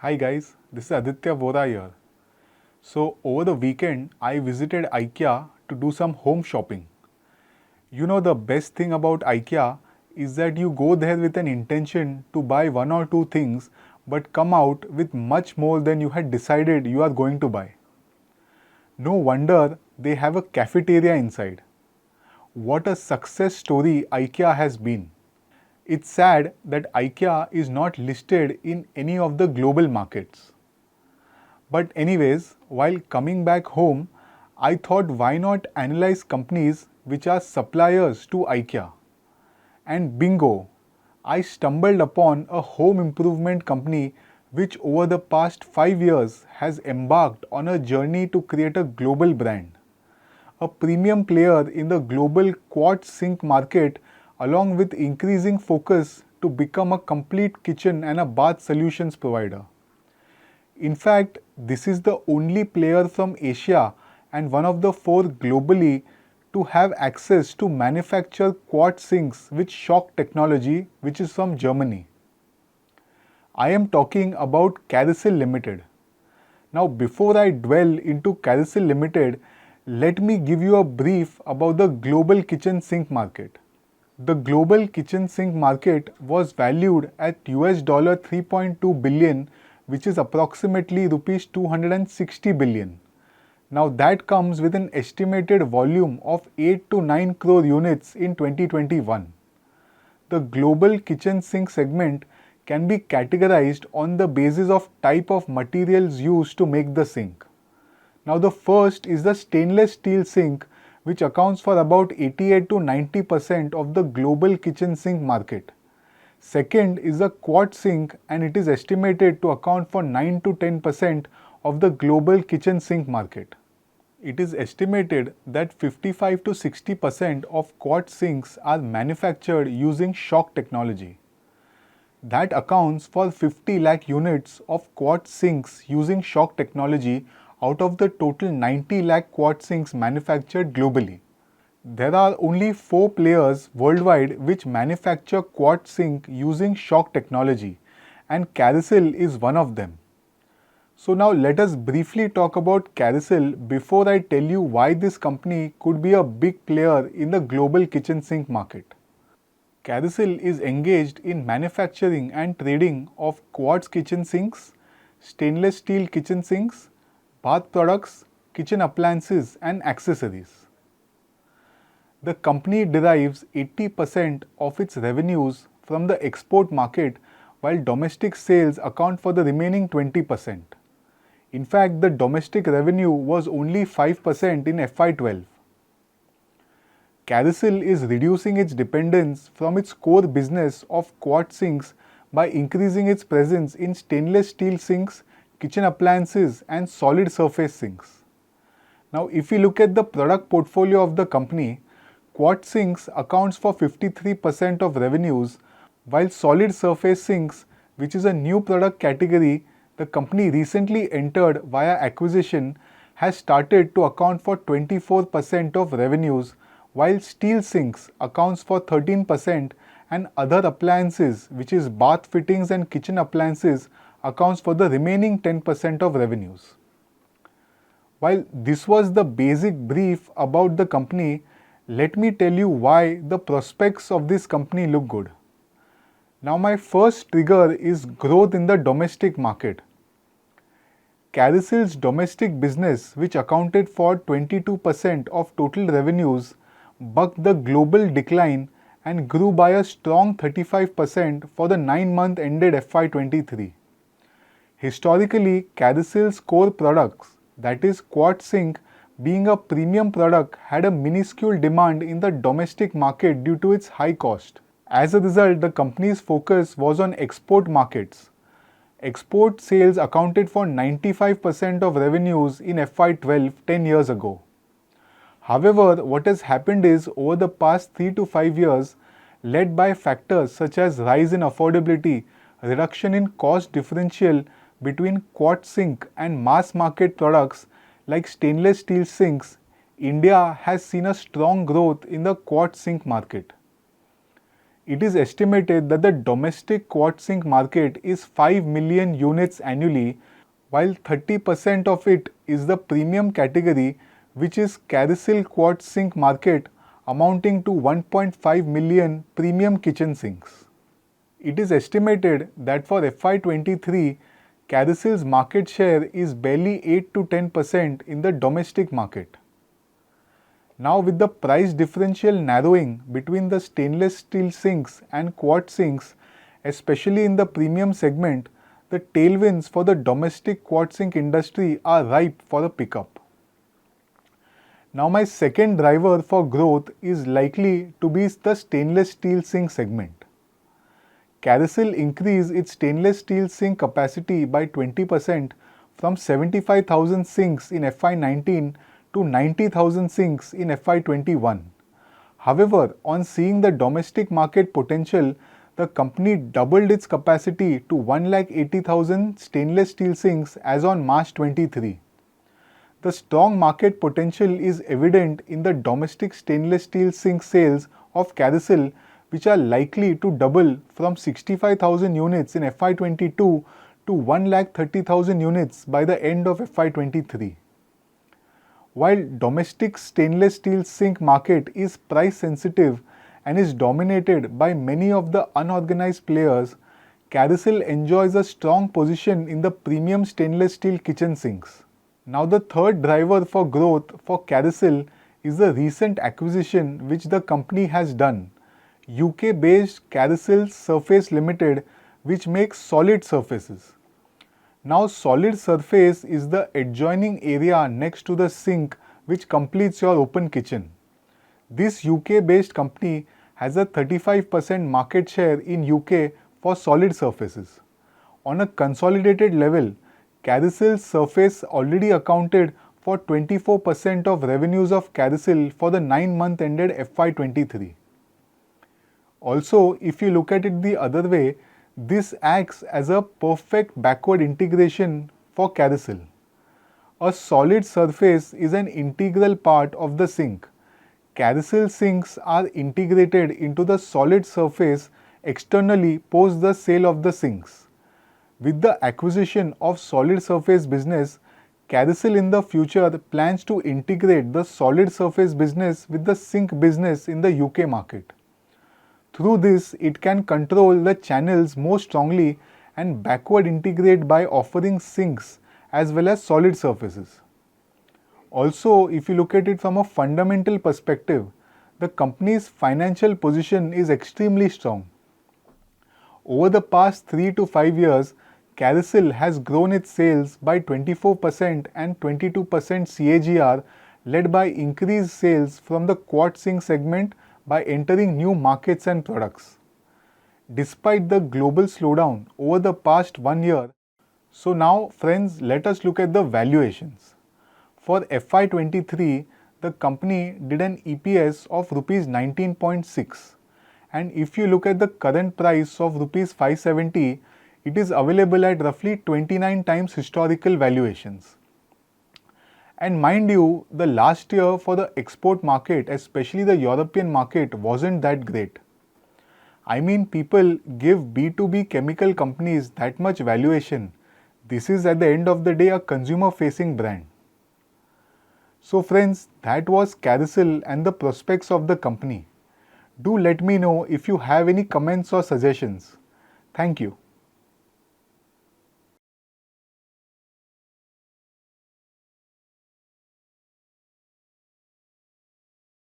Hi guys, this is Aditya Vora here. So over the weekend, I visited IKEA to do some home shopping. You know, the best thing about IKEA is that you go there with an intention to buy one or two things but come out with much more than you had decided you are going to buy. No wonder they have a cafeteria inside. What a success story IKEA has been. It's sad that IKEA is not listed in any of the global markets. But anyways, while coming back home, I thought why not analyze companies which are suppliers to IKEA. And bingo, I stumbled upon a home improvement company which over the past 5 years has embarked on a journey to create a global brand. A premium player in the global quartz sink market along with increasing focus to become a complete kitchen and a bath solutions provider. In fact, this is the only player from Asia and one of the four globally to have access to manufacture quartz sinks with shock technology, which is from Germany. I am talking about Carousel Limited. Now, before I dwell into Carousel Limited, let me give you a brief about the global kitchen sink market. The global kitchen sink market was valued at $3.2 billion, which is approximately rupees 260 billion. Now that comes with an estimated volume of 8 to 9 crore units in 2021. The global kitchen sink segment can be categorized on the basis of type of materials used to make the sink. Now the first is the stainless steel sink, which accounts for about 88 to 90% of the global kitchen sink market. Second is the quartz sink, and it is estimated to account for 9 to 10% of the global kitchen sink market. It is estimated that 55 to 60% of quartz sinks are manufactured using shock technology. That accounts for 50 lakh units of quartz sinks using shock technology out of the total 90 lakh quartz sinks manufactured globally. There are only 4 players worldwide which manufacture quartz sink using shock technology, and Carousel is one of them. So now let us briefly talk about Carousel before I tell you why this company could be a big player in the global kitchen sink market. Carousel is engaged in manufacturing and trading of quartz kitchen sinks, stainless steel kitchen sinks, bath products, kitchen appliances and accessories. The company derives 80% of its revenues from the export market, while domestic sales account for the remaining 20%. In fact, the domestic revenue was only 5% in FY12. Carousel is reducing its dependence from its core business of quartz sinks by increasing its presence in stainless steel sinks, kitchen appliances and solid surface sinks. Now if we look at the product portfolio of the company, quartz sinks accounts for 53% of revenues, while solid surface sinks, which is a new product category the company recently entered via acquisition, has started to account for 24% of revenues, while steel sinks accounts for 13% and other appliances, which is bath fittings and kitchen appliances, accounts for the remaining 10% of revenues. While this was the basic brief about the company, let me tell you why the prospects of this company look good. Now my first trigger is growth in the domestic market. Carousel's domestic business, which accounted for 22% of total revenues, bucked the global decline and grew by a strong 35% for the 9-month ended FY23. Historically, Carousel's core products, that is quartz sink, being a premium product, had a minuscule demand in the domestic market due to its high cost. As a result, the company's focus was on export markets. Export sales accounted for 95% of revenues in FY12 10 years ago. However, what has happened is over the past 3 to 5 years, led by factors such as rise in affordability, reduction in cost differential between quartz sink and mass market products like stainless steel sinks, India has seen a strong growth in the quartz sink market. It is estimated that the domestic quartz zinc market is 5 million units annually, while 30% of it is the premium category, which is Carousel quartz zinc market, amounting to 1.5 million premium kitchen sinks. It is estimated that for FY23, Carousel's market share is barely 8 to 10% in the domestic market. Now, with the price differential narrowing between the stainless steel sinks and quartz sinks, especially in the premium segment, the tailwinds for the domestic quartz sink industry are ripe for a pickup. Now, my second driver for growth is likely to be the stainless steel sink segment. Carousel increased its stainless steel sink capacity by 20% from 75,000 sinks in FY19 to 90,000 sinks in FY21. However, on seeing the domestic market potential, the company doubled its capacity to 180,000 stainless steel sinks as on March 23. The strong market potential is evident in the domestic stainless steel sink sales of Carousel, which are likely to double from 65,000 units in FY22 to 130,000 units by the end of FY23. While domestic stainless steel sink market is price sensitive and is dominated by many of the unorganized players, Carousel enjoys a strong position in the premium stainless steel kitchen sinks. Now, the third driver for growth for Carousel is the recent acquisition which the company has done, UK-based Carousel Surface Limited, which makes solid surfaces. Now, solid surface is the adjoining area next to the sink which completes your open kitchen. This UK-based company has a 35% market share in UK for solid surfaces. On a consolidated level, Carousel Surface already accounted for 24% of revenues of Carousel for the 9-month ended FY23. Also, if you look at it the other way, this acts as a perfect backward integration for Carousel. A solid surface is an integral part of the sink. Carousel sinks are integrated into the solid surface externally post the sale of the sinks. With the acquisition of solid surface business, Carousel in the future plans to integrate the solid surface business with the sink business in the UK market. Through this, it can control the channels more strongly and backward integrate by offering sinks as well as solid surfaces. Also, if you look at it from a fundamental perspective, the company's financial position is extremely strong. Over the past 3 to 5 years, Carousel has grown its sales by 24% and 22% CAGR, led by increased sales from the quartz sink segment by entering new markets and products. Despite the global slowdown over the past 1 year, so now friends, let us look at the valuations. For FY23, the company did an EPS of Rs 19.6, and if you look at the current price of Rs 570, it is available at roughly 29 times historical valuations. And mind you, the last year for the export market, especially the European market, wasn't that great. I mean, people give B2B chemical companies that much valuation. This is at the end of the day a consumer facing brand. So friends, that was Carousel and the prospects of the company. Do let me know if you have any comments or suggestions. Thank you.